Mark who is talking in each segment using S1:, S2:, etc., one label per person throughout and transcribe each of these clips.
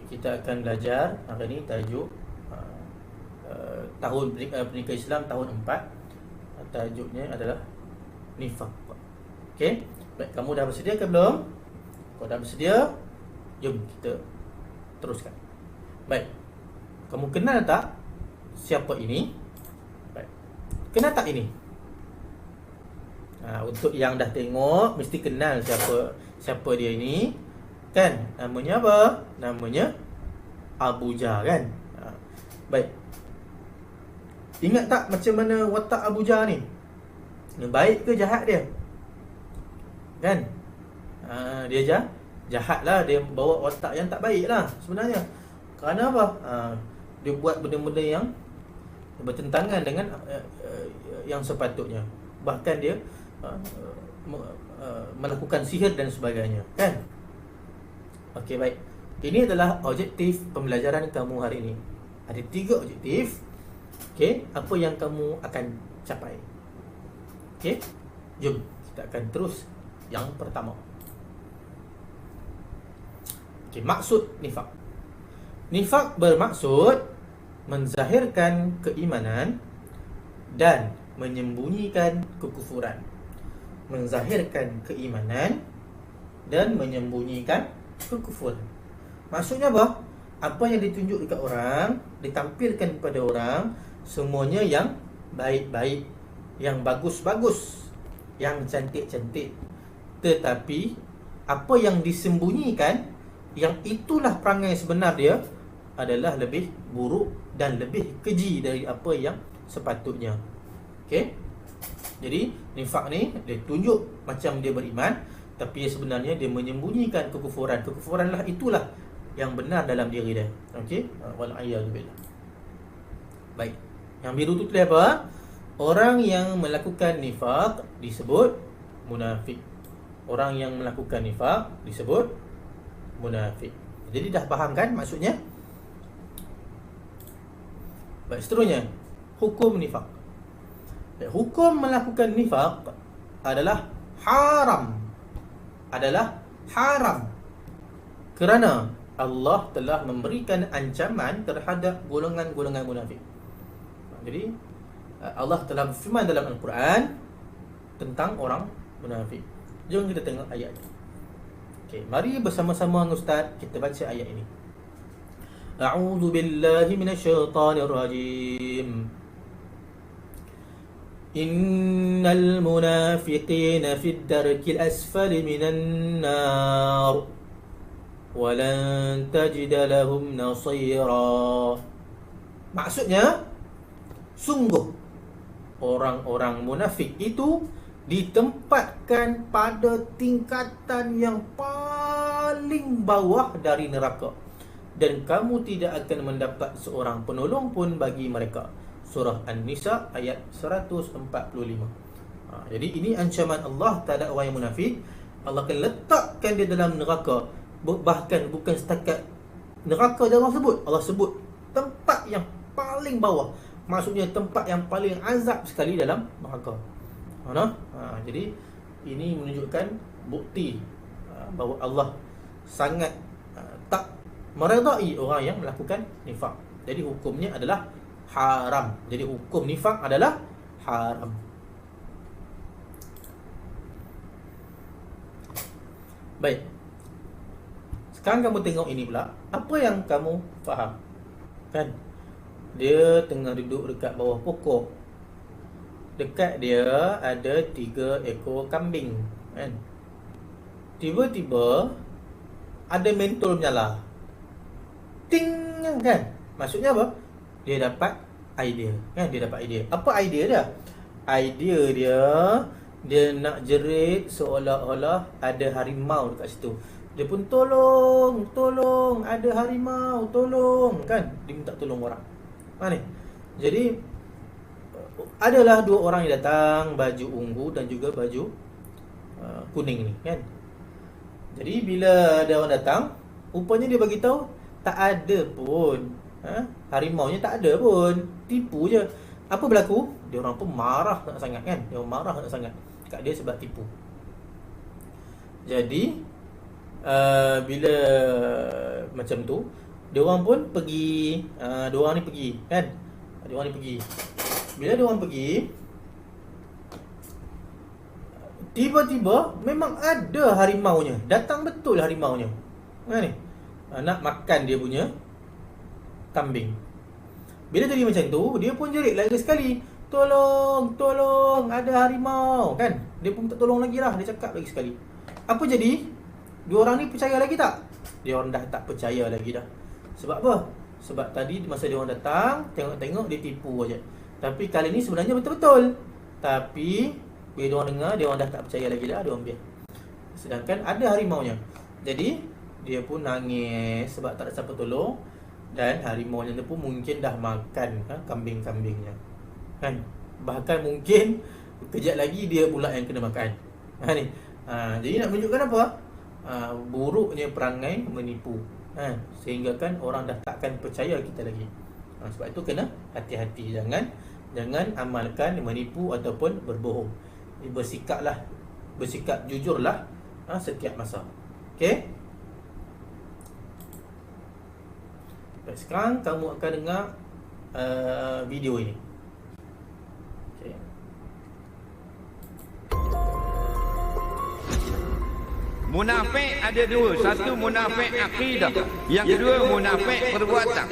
S1: Kita akan belajar hari ini tajuk tahun Pernikahan Islam tahun 4. Tajuknya adalah nifaq. Okey. Baik, kamu dah bersedia ke belum? Kalau dah bersedia, jom kita teruskan. Baik. Kamu kenal tak siapa ini? Baik. Kenal tak ini? Untuk yang dah tengok mesti kenal siapa dia ini. Kan? Namanya apa? Namanya Abu Jahl, kan? Baik. Ingat tak macam mana watak Abu Jahl ni? Baik ke jahat dia? Kan? Dia jahat lah. Dia bawa watak yang tak baik lah sebenarnya. Kerana apa? Dia buat benda-benda yang bertentangan dengan yang sepatutnya. Bahkan dia melakukan sihir dan sebagainya. Kan? Okey, baik. Ini adalah objektif pembelajaran kamu hari ini. Ada 3 objektif. Okey, apa yang kamu akan capai? Okey, jom kita akan terus yang pertama. Okey, maksud nifaq. Nifaq bermaksud menzahirkan keimanan dan menyembunyikan kekufuran. Menzahirkan keimanan dan menyembunyikan kekufuran. Maksudnya apa? Apa yang ditunjuk dekat orang, ditampilkan kepada orang, semuanya yang baik-baik, yang bagus-bagus, yang cantik-cantik. Tetapi apa yang disembunyikan, yang itulah perangai sebenar dia, adalah lebih buruk dan lebih keji dari apa yang sepatutnya. Okey? Jadi nifaq ni dia tunjuk macam dia beriman, tapi sebenarnya dia menyembunyikan kekufuran. Kekufuranlah itulah yang benar dalam diri dia. Okey? Wal'iyadzubillah. Baik. Yang biru tu tulis apa? Orang yang melakukan nifaq disebut munafik. Orang yang melakukan nifaq disebut munafik. Jadi dah faham kan maksudnya? Baik, seterusnya hukum nifaq. Hukum melakukan nifaq adalah haram. Adalah haram. Kerana Allah telah memberikan ancaman terhadap golongan-golongan munafik. Jadi Allah telah berfirman dalam Al-Quran tentang orang munafik. Jom kita tengok ayatnya. Okey, mari bersama-sama dengan Ustaz kita baca ayat ini. A'udzu billahi minasyaitonir rajim. Innal munafiqina fid darkil asfali minan nar walan tajida lahum nasira. Maksudnya, sungguh orang-orang munafik itu ditempatkan pada tingkatan yang paling bawah dari neraka, dan kamu tidak akan mendapat seorang penolong pun bagi mereka. Surah An-Nisa ayat 145. Jadi ini ancaman Allah terhadap orang yang munafik. Allah akan letakkan dia dalam neraka. Bahkan bukan setakat neraka dia Allah sebut. Allah sebut tempat yang paling bawah. Maksudnya tempat yang paling azab sekali dalam neraka. Jadi ini menunjukkan bukti bahawa Allah sangat tak meredai orang yang melakukan nifaq. Jadi hukumnya adalah haram. Jadi hukum nifaq adalah haram. Baik. Sekarang kamu tengok ini pula. Apa yang kamu faham? Kan? Dia tengah duduk dekat bawah pokok. Dekat dia ada 3 ekor kambing, kan? Tiba-tiba ada mentol menyala. Ting, kan? Maksudnya apa? Dia dapat idea, kan? Dia dapat idea. Apa idea dia? Idea dia nak jerit seolah-olah ada harimau dekat situ. Dia pun tolong, ada harimau, tolong, kan? Dia minta tolong orang. Ni. Jadi adalah 2 orang yang datang, baju ungu dan juga baju kuning ni, kan? Jadi bila ada orang datang, rupanya dia bagi tahu tak ada pun. Harimaunya tak ada pun. Tipu je. Apa berlaku? Dia orang pun marah sangat, kan? Dia orang marah sangat kat dia sebab tipu. Jadi bila macam tu, dia orang pun pergi, dia orang ni pergi kan, dia orang ni pergi. Bila dia orang pergi, tiba-tiba memang ada harimaunya, datang betul harimaunya kan ni, nak makan dia punya kambing. Bila jadi macam tu, dia pun jerit lagi sekali, tolong, tolong, ada harimau kan. Dia pun tak tolong lagi lah, dia cakap lagi sekali. Apa jadi? Dua orang ni percaya lagi tak? Dia orang dah tak percaya lagi dah. Sebab apa? Sebab tadi masa dia orang datang, tengok-tengok dia tipu aja. Tapi kali ni sebenarnya betul-betul. Tapi bila dia orang dengar, dia orang dah tak percaya lagi dah, dia orang biar. Sedangkan ada harimaunya. Jadi dia pun nangis sebab tak ada siapa tolong. Dan harimaunya tu pun mungkin dah makan kambing-kambingnya kan. Bahkan mungkin kejap lagi dia pula yang kena makan ni. Jadi nak menunjukkan apa? Buruknya perangai menipu sehingga kan orang dah takkan percaya kita lagi. Sebab itu kena hati-hati, jangan amalkan menipu ataupun berbohong. Bersikap jujurlah setiap masa. Okey. Baik, sekarang kamu akan dengar video ini. Okay.
S2: Munafik ada dua. Satu munafik akidah, yang kedua munafik perbuatan.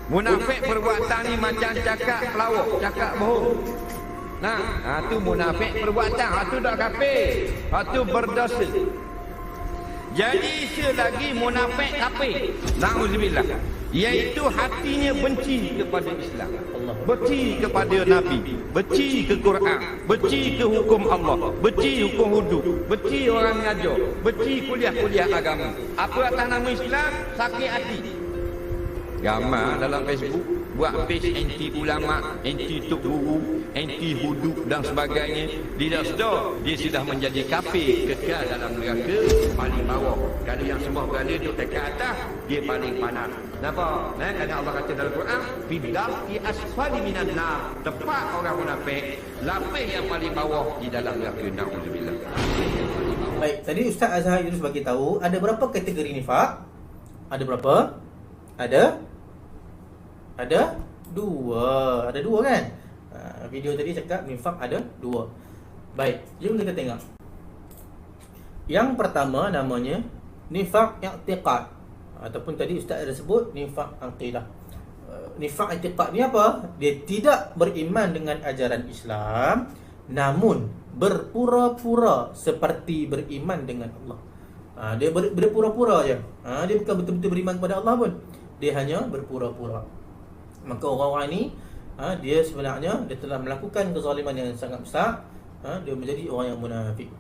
S2: Munafik perbuatan ni macam cakap pelawak, cakap bohong. Nah, tu munafik perbuatan. Tu dah kafir, tu berdosa. Jadi selagi munafik kafir, na'udzubillah, iaitu hatinya benci kepada Islam, benci kepada Nabi, benci ke Quran, benci ke hukum Allah, benci hukum hudud, benci orang mengajar, benci kuliah-kuliah agama. Apa atas nama Islam? Sakit hati. Gambar dalam Facebook, buat page anti ulama, anti tok guru, anti hudud dan sebagainya. Dia sudah menjadi kafir, kekal dalam neraka paling bawah. Kalau yang semua berada duduk dekat atas, dia paling panas. Kenapa? Kerana Allah kata dalam Quran, "Fiddarki asfali minan nar." Tempat orang munafik, lapis yang paling bawah di dalam neraka. Nauzubillah.
S1: Baik, tadi Ustaz Azhar Yunus bagi tahu ada berapa kategori nifak? Ada berapa? Ada dua. Ada dua kan? Video tadi cakap nifak ada dua. Baik, jom kita tengok. Yang pertama namanya nifak i'tiqad, ataupun tadi Ustaz ada sebut nifak aqidah. Nifak i'tiqad ni apa? Dia tidak beriman dengan ajaran Islam, namun berpura-pura seperti beriman dengan Allah. Dia berpura-pura je. Dia bukan betul-betul beriman kepada Allah pun. Dia hanya berpura-pura. Maka orang-orang ni dia sebenarnya dia telah melakukan kezaliman yang sangat besar. Dia menjadi orang yang munafik.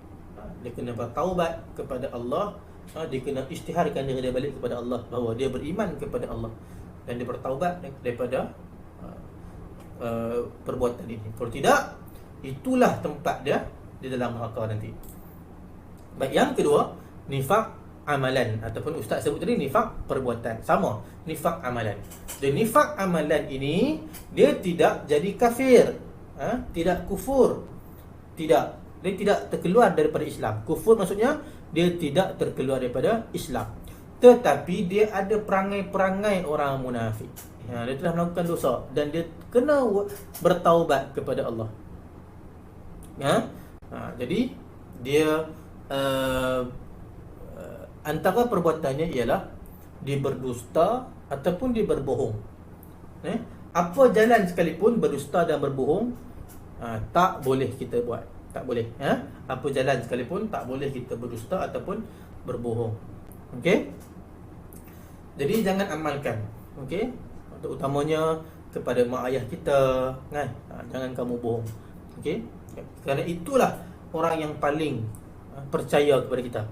S1: Dia kena bertaubat kepada Allah. Dia kena isytiharkan diri dia balik kepada Allah bahawa dia beriman kepada Allah, dan dia bertaubat daripada perbuatan ini. Kalau tidak, itulah tempat dia di dalam neraka nanti. Baik, yang kedua, nifak amalan, ataupun Ustaz sebut tadi nifak perbuatan. Sama, nifak amalan. Dan nifak amalan ini dia tidak jadi kafir, tidak kufur. Tidak, dia tidak terkeluar daripada Islam. Kufur maksudnya dia tidak terkeluar daripada Islam, tetapi dia ada perangai-perangai orang munafik. Dia telah melakukan dosa dan dia kena bertaubat kepada Allah. Jadi dia antara perbuatannya ialah dia berdusta ataupun dia berbohong. Apa jalan sekalipun berdusta dan berbohong tak boleh kita buat. Tak boleh. Apa jalan sekalipun tak boleh kita berdusta ataupun berbohong. Okey? Jadi jangan amalkan. Okey? Terutamanya kepada mak ayah kita, kan? Jangan kamu bohong. Okey? Kerana itulah orang yang paling percaya kepada kita.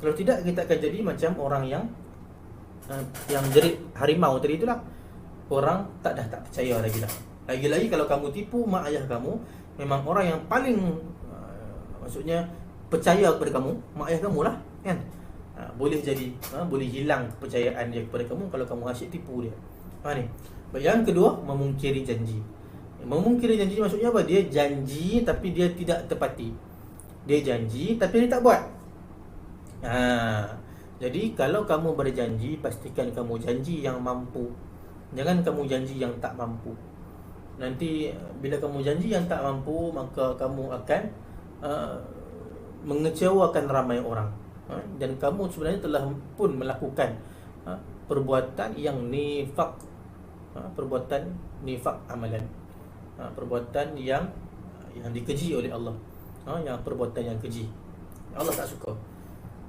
S1: Kalau tidak, kita akan jadi macam orang yang jerit harimau tadi itulah. Orang tak percaya lagi dah. Lagi-lagi kalau kamu tipu mak ayah kamu, memang orang yang paling maksudnya percaya kepada kamu, mak ayah kamu lah, kan? Boleh jadi boleh hilang kepercayaan dia kepada kamu kalau kamu asyik tipu dia. Ni. Yang kedua, memungkiri janji. Memungkiri janji maksudnya apa? Dia janji tapi dia tidak tepati. Dia janji tapi dia tak buat. Jadi kalau kamu berjanji, pastikan kamu janji yang mampu. Jangan kamu janji yang tak mampu. Nanti bila kamu janji yang tak mampu, maka kamu akan mengecewakan ramai orang. Dan kamu sebenarnya telah pun melakukan perbuatan yang nifaq, perbuatan nifaq amalan, perbuatan yang dikeji oleh Allah, yang perbuatan yang keji, Allah tak suka.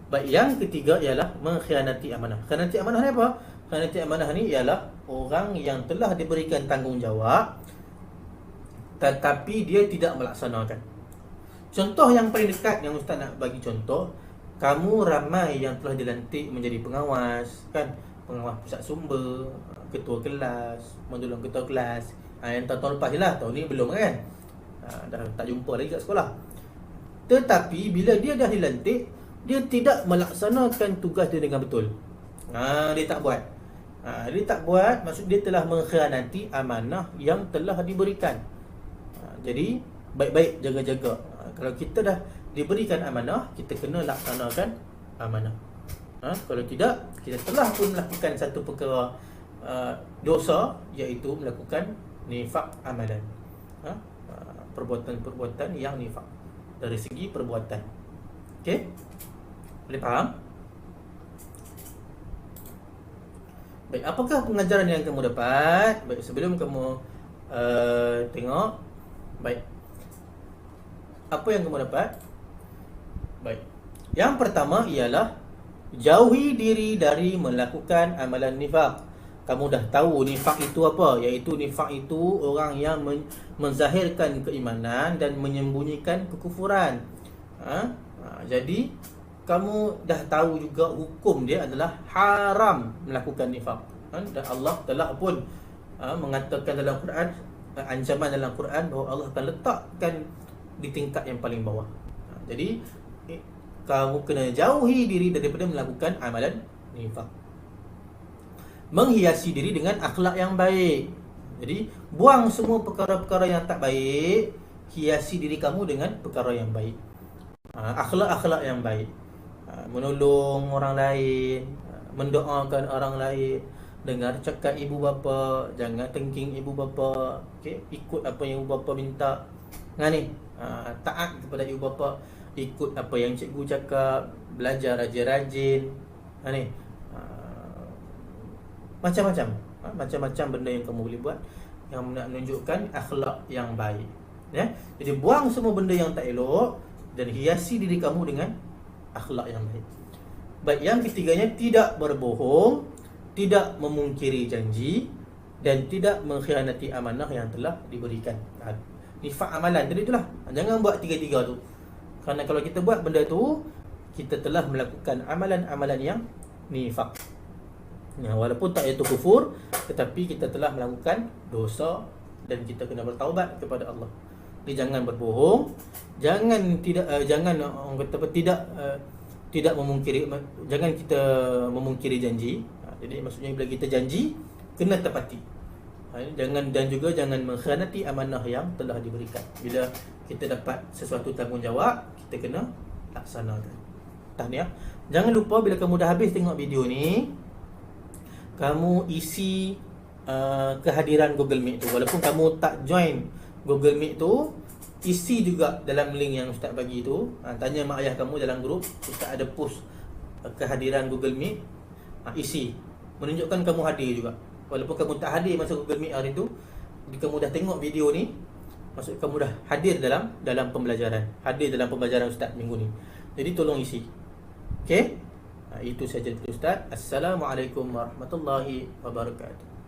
S1: Baik, yang ketiga ialah mengkhianati amanah. Khianati amanah ni apa? Khianati amanah ni ialah orang yang telah diberikan tanggungjawab tetapi dia tidak melaksanakan. Contoh yang paling dekat yang Ustaz nak bagi contoh, kamu ramai yang telah dilantik menjadi pengawas, kan? Pengawas pusat sumber, ketua kelas, menolong ketua kelas. Yang tahun lepas je lah, tahun ni belum kan? Dah tak jumpa lagi kat sekolah. Tetapi bila dia dah dilantik, dia tidak melaksanakan tugas dia dengan betul. Dia tak buat. Dia tak buat, maksud dia telah mengkhianati amanah yang telah diberikan. Jadi baik-baik jaga-jaga. Kalau kita dah diberikan amanah, kita kena laksanakan amanah. Kalau tidak, kita telah pun melakukan satu perkara dosa, iaitu melakukan nifaq amalan. Perbuatan-perbuatan yang nifaq dari segi perbuatan. Okey? Boleh faham? Baik, apakah pengajaran yang kamu dapat? Baik, sebelum kamu tengok, baik, apa yang kamu dapat? Baik, yang pertama ialah jauhi diri dari melakukan amalan nifaq. Kamu dah tahu nifaq itu apa? Iaitu nifaq itu orang yang menzahirkan keimanan dan menyembunyikan kekufuran. Jadi kamu dah tahu juga hukum dia adalah haram melakukan nifaq. Dan Allah telah pun mengatakan dalam Quran, ancaman dalam Quran bahawa Allah akan letakkan di tingkat yang paling bawah. Jadi kamu kena jauhi diri daripada melakukan amalan nifaq. Menghiasi diri dengan akhlak yang baik. Jadi buang semua perkara-perkara yang tak baik, hiasi diri kamu dengan perkara yang baik. Akhlak-akhlak yang baik, menolong orang lain, mendoakan orang lain, dengar cakap ibu bapa, jangan tengking ibu bapa, okey, ikut apa yang ibu bapa minta. Taat kepada ibu bapa, ikut apa yang cikgu cakap, belajar rajin-rajin. Macam-macam benda yang kamu boleh buat yang nak menunjukkan akhlak yang baik, ya. Jadi buang semua benda yang tak elok dan hiasi diri kamu dengan akhlak yang baik. Baik, yang ketiganya tidak berbohong, tidak memungkiri janji dan tidak mengkhianati amanah yang telah diberikan. Nifaq amalan tadi itulah. Jangan buat tiga-tiga tu. Kerana kalau kita buat benda tu, kita telah melakukan amalan-amalan yang nifaq. Walaupun tak iaitu kufur, tetapi kita telah melakukan dosa dan kita kena bertaubat kepada Allah. Jadi jangan berbohong, jangan orang kata tidak memungkiri, jangan kita memungkiri janji. Jadi maksudnya bila kita janji, kena tepati. Dan juga jangan mengkhianati amanah yang telah diberikan. Bila kita dapat sesuatu tanggungjawab, kita kena laksanakan. Tahniah. Jangan lupa bila kamu dah habis tengok video ni, kamu isi kehadiran Google Meet tu. Walaupun kamu tak join Google Meet tu, isi juga dalam link yang Ustaz bagi tu. Tanya mak ayah kamu dalam grup, Ustaz ada post kehadiran Google Meet. Isi, menunjukkan kamu hadir juga. Walaupun kamu tak hadir masa Google Meet hari tu, kamu dah tengok video ni, maksud kamu dah hadir dalam pembelajaran, hadir dalam pembelajaran Ustaz minggu ni. Jadi tolong isi. Okey? Itu saja dari Ustaz. Assalamualaikum warahmatullahi wabarakatuh.